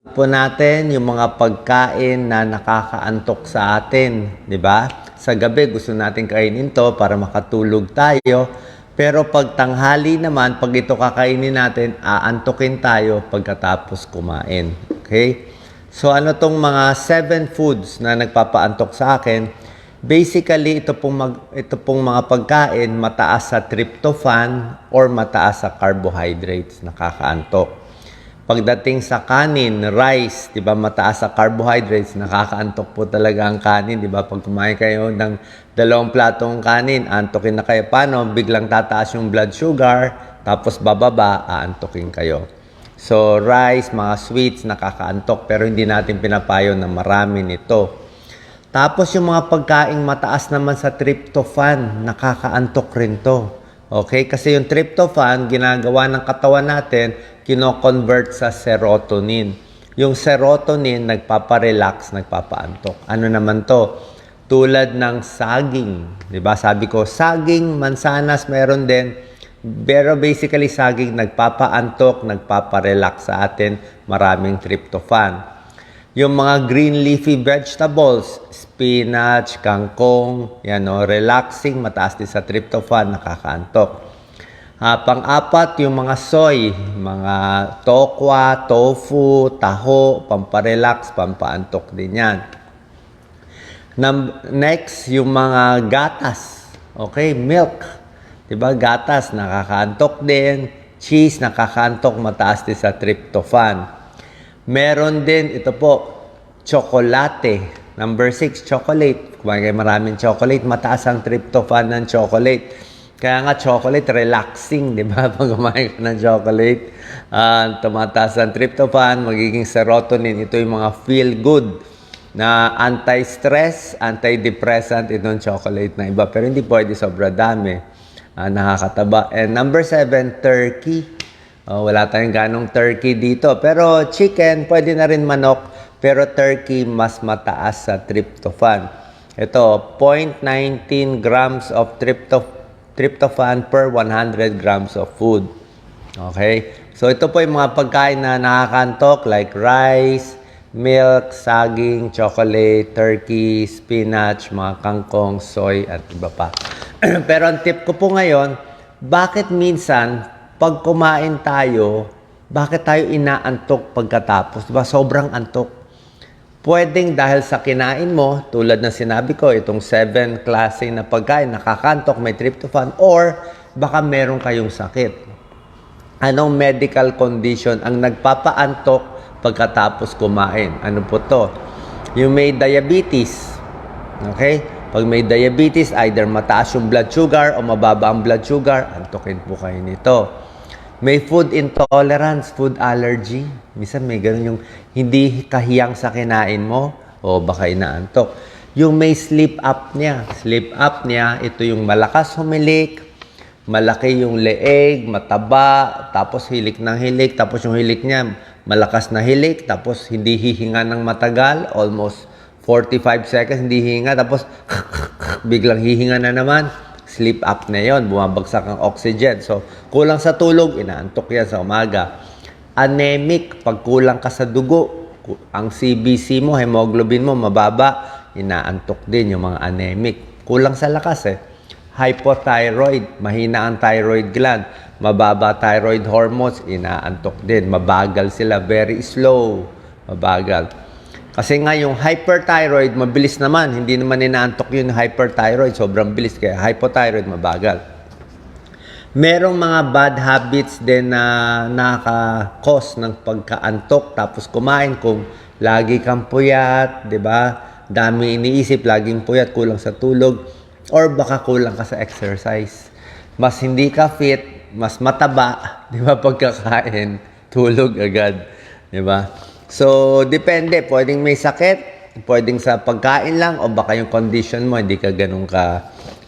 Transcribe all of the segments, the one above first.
po natin yung mga pagkain na nakakaantok sa atin, di ba? Sa gabi gusto natin kainin to para makatulog tayo. Pero pag tanghali naman, pag ito kakainin natin, aantukin tayo pagkatapos kumain. Okay? So ano tong mga 7 foods na nagpapaantok sa akin? Basically, ito pong mga pagkain mataas sa tryptophan or mataas sa carbohydrates, nakakaantok. Pagdating sa kanin, rice, 'di ba, mataas sa carbohydrates, nakakaantok po talaga ang kanin, 'di ba? Pag kumain kayo ng 2 platong kanin, antokin na kayo. Paano? Biglang tataas yung blood sugar, tapos bababa, aantokin kayo. So, rice, mga sweets, nakakaantok, pero hindi natin pinapayo na marami nito. Tapos yung mga pagkaing mataas naman sa tryptophan, nakakaantok rin to. Okay? Kasi yung tryptophan, ginagawa ng katawan natin, kino-convert sa serotonin. Yung serotonin, nagpaparelax, nagpapaantok. Ano naman to? Tulad ng saging. Diba? Sabi ko, saging, mansanas, meron din. Pero basically, saging, nagpapaantok, nagpaparelax sa atin, maraming tryptophan. Yung mga green leafy vegetables, spinach, kangkong, yan o, relaxing, mataas din sa tryptophan, nakakaantok. Pang-apat, yung mga soy, mga tokwa, tofu, taho, pamparelax, pampaantok din yan. Next, yung mga gatas, okay, milk, diba, gatas, nakakaantok din, cheese, nakakaantok, mataas din sa tryptophan. Meron din, ito po, tsokolate. Number 6, chocolate. Kumain kayo maraming chocolate, mataas ang tryptophan ng chocolate. Kaya nga, chocolate, relaxing, di ba? Pag kumain ka ng chocolate, tumataas ang tryptophan, magiging serotonin. Ito yung mga feel-good na anti-stress, antidepressant, itong chocolate na iba. Pero hindi pwede sobra dami. Nakakataba. And number 7, turkey. Wala tayong ganong turkey dito. Pero chicken, pwede na rin manok. Pero turkey, mas mataas sa tryptophan. Ito, 0.19 grams of tryptophan per 100 grams of food. Okay? So, ito po yung mga pagkain na nakakantok like rice, milk, saging, chocolate, turkey, spinach, mga kangkong, soy, at iba pa. Pero ang tip ko po ngayon, bakit minsan pag kumain tayo, bakit tayo inaantok pagkatapos? Diba? Sobrang antok. Pwedeng dahil sa kinain mo, tulad ng sinabi ko, itong 7 klase na pagkain, nakakantok, may tryptophan, or baka meron kayong sakit. Anong medical condition ang nagpapaantok pagkatapos kumain? Ano po to? Yung may diabetes. Okay? Pag may diabetes, either mataas yung blood sugar o mababa ang blood sugar, antokin po kayo nito. May food intolerance, food allergy. Minsan may ganun yung hindi kahiyang sa kinain mo o baka inaantok. Yung may sleep apnea. Sleep apnea, ito yung malakas humilik, malaki yung leeg, mataba, tapos hilik ng hilik, tapos yung hilik niya malakas na hilik, tapos hindi hihinga ng matagal, almost 45 seconds, hindi hihinga, tapos biglang hihinga na naman. Sleep apnea yon, bumabagsak ang oxygen. So, kulang sa tulog, inaantok yan sa umaga. Anemic, pag kulang ka sa dugo, ang CBC mo, hemoglobin mo, mababa, inaantok din yung mga anemic. Kulang sa lakas Hypothyroid, mahina ang thyroid gland. Mababa thyroid hormones, inaantok din. Mabagal sila, very slow, mabagal. Kasi nga yung hyperthyroid, mabilis naman. Hindi naman inaantok yung hyperthyroid. Sobrang bilis. Kaya hypothyroid, mabagal. Merong mga bad habits din na nakaka-cause ng pagkaantok. Tapos kumain kung lagi kang puyat, di ba? Dami iniisip, laging puyat, kulang sa tulog. Or baka kulang ka sa exercise. Mas hindi ka fit, mas mataba, di ba? Pagkakain, tulog agad. Di ba? So, depende. Pwedeng may sakit, pwedeng sa pagkain lang, o baka yung condition mo, hindi ka ganun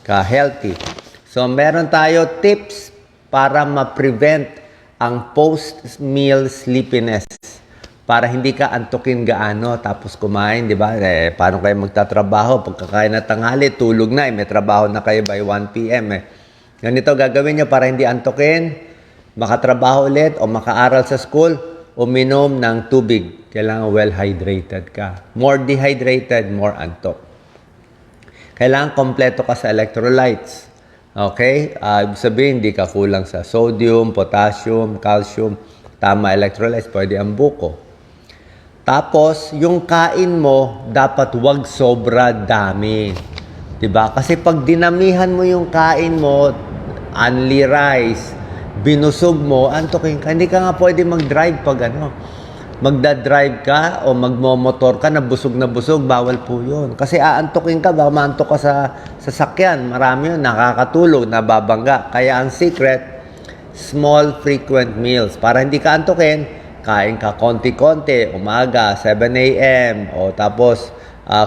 ka-healthy. So, meron tayo tips para ma-prevent ang post-meal sleepiness. Para hindi ka antukin gaano, tapos kumain, di ba? Paano kayo magtatrabaho? Pagkakain na tanghali, tulog na, may trabaho na kayo by 1 p.m. Ganito gagawin nyo para hindi antukin, makatrabaho ulit, o makaaral sa school. uminom ng tubig. Kailangan well-hydrated ka. More dehydrated, more antok. Kailangan kompleto ka sa electrolytes. Okay? Ibig sabihin, hindi ka kulang sa sodium, potassium, calcium, tama electrolytes, pwede ang buko. Tapos, yung kain mo, dapat wag sobra dami. Diba? Kasi pag dinamihan mo yung kain mo, only rice, binusog mo, antokin ka. Hindi ka nga pwede mag-drive pag magda-drive ka o magmomotor ka na busog, bawal po yun. Kasi aantokin ka, baka maantok ka sa sasakyan. Marami yun, nakakatulog, nababangga. Kaya ang secret, small frequent meals. Para hindi ka antokin, kain ka konti-konti, umaga, 7 a.m. O tapos,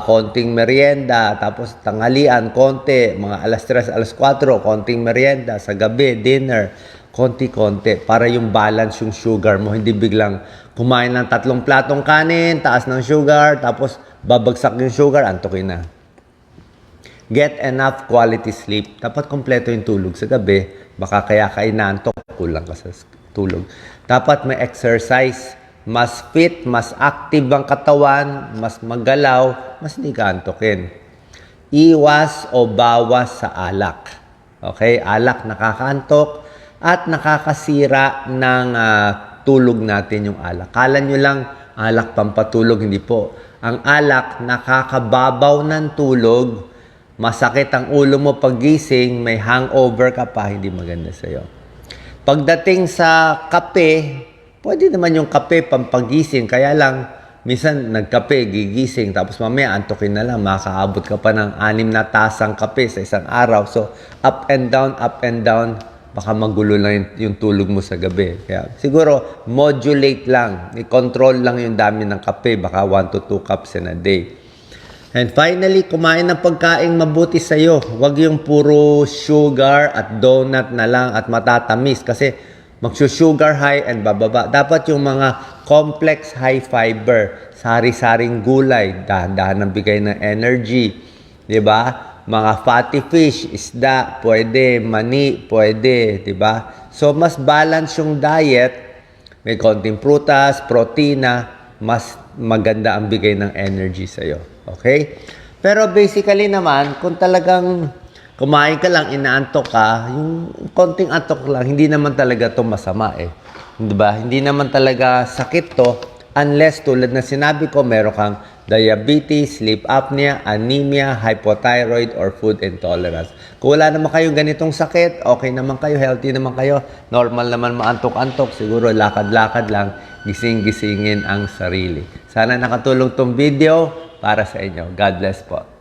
konting merienda. Tapos, tanghalian, konti. Mga alas 3, alas 4, konting merienda. Sa gabi, dinner. Konti-konti para yung balance yung sugar mo. Hindi biglang kumain ng 3 platong kanin, taas ng sugar, tapos babagsak yung sugar, antokin na. Get enough quality sleep. Dapat kompleto yung tulog sa gabi. Baka kaya ka inaantok, kulang ka sa tulog. Dapat may exercise. Mas fit, mas active ang katawan, mas magalaw, mas hindi ka antokin. Iwas o bawas sa alak. Okay? Alak nakakaantok at nakakasira ng tulog natin yung alak. Kala nyo lang alak pampatulog, hindi po. Ang alak nakakababaw ng tulog, masakit ang ulo mo paggising, may hangover ka pa, hindi maganda sa'yo. Pagdating sa kape, pwede naman yung kape pampagising, kaya lang minsan nagkape, gigising, tapos mamaya antokin na lang, makaabot ka pa ng 6 na tasang kape sa isang araw. So, up and down, baka magulo lang yung tulog mo sa gabi. Kaya siguro, modulate lang. I-control lang yung dami ng kape. Baka 1 to 2 cups in a day. And finally, kumain ng pagkain mabuti sa'yo. Huwag yung puro sugar at donut na lang at matatamis. Kasi magsusugar high and bababa. Dapat yung mga complex high fiber, sari-saring gulay, dahan-dahan ng bigay ng energy. Diba? Mga fatty fish, isda, pwede, mani, pwede, 'di ba? So mas balance yung diet, may konting prutas, protina, mas maganda ang bigay ng energy sa iyo. Okay? Pero basically naman, kung talagang kumain ka lang, inaantok ka, yung konting antok lang, hindi naman talaga 'to masama eh. 'Di ba? Hindi naman talaga sakit 'to unless tulad na sinabi ko, meron kang diabetes, sleep apnea, anemia, hypothyroid, or food intolerance. Kung wala naman kayong ganitong sakit, okay naman kayo, healthy naman kayo, normal naman maantok-antok, siguro lakad-lakad lang, gising-gisingin ang sarili. Sana nakatulong tong video para sa inyo. God bless po.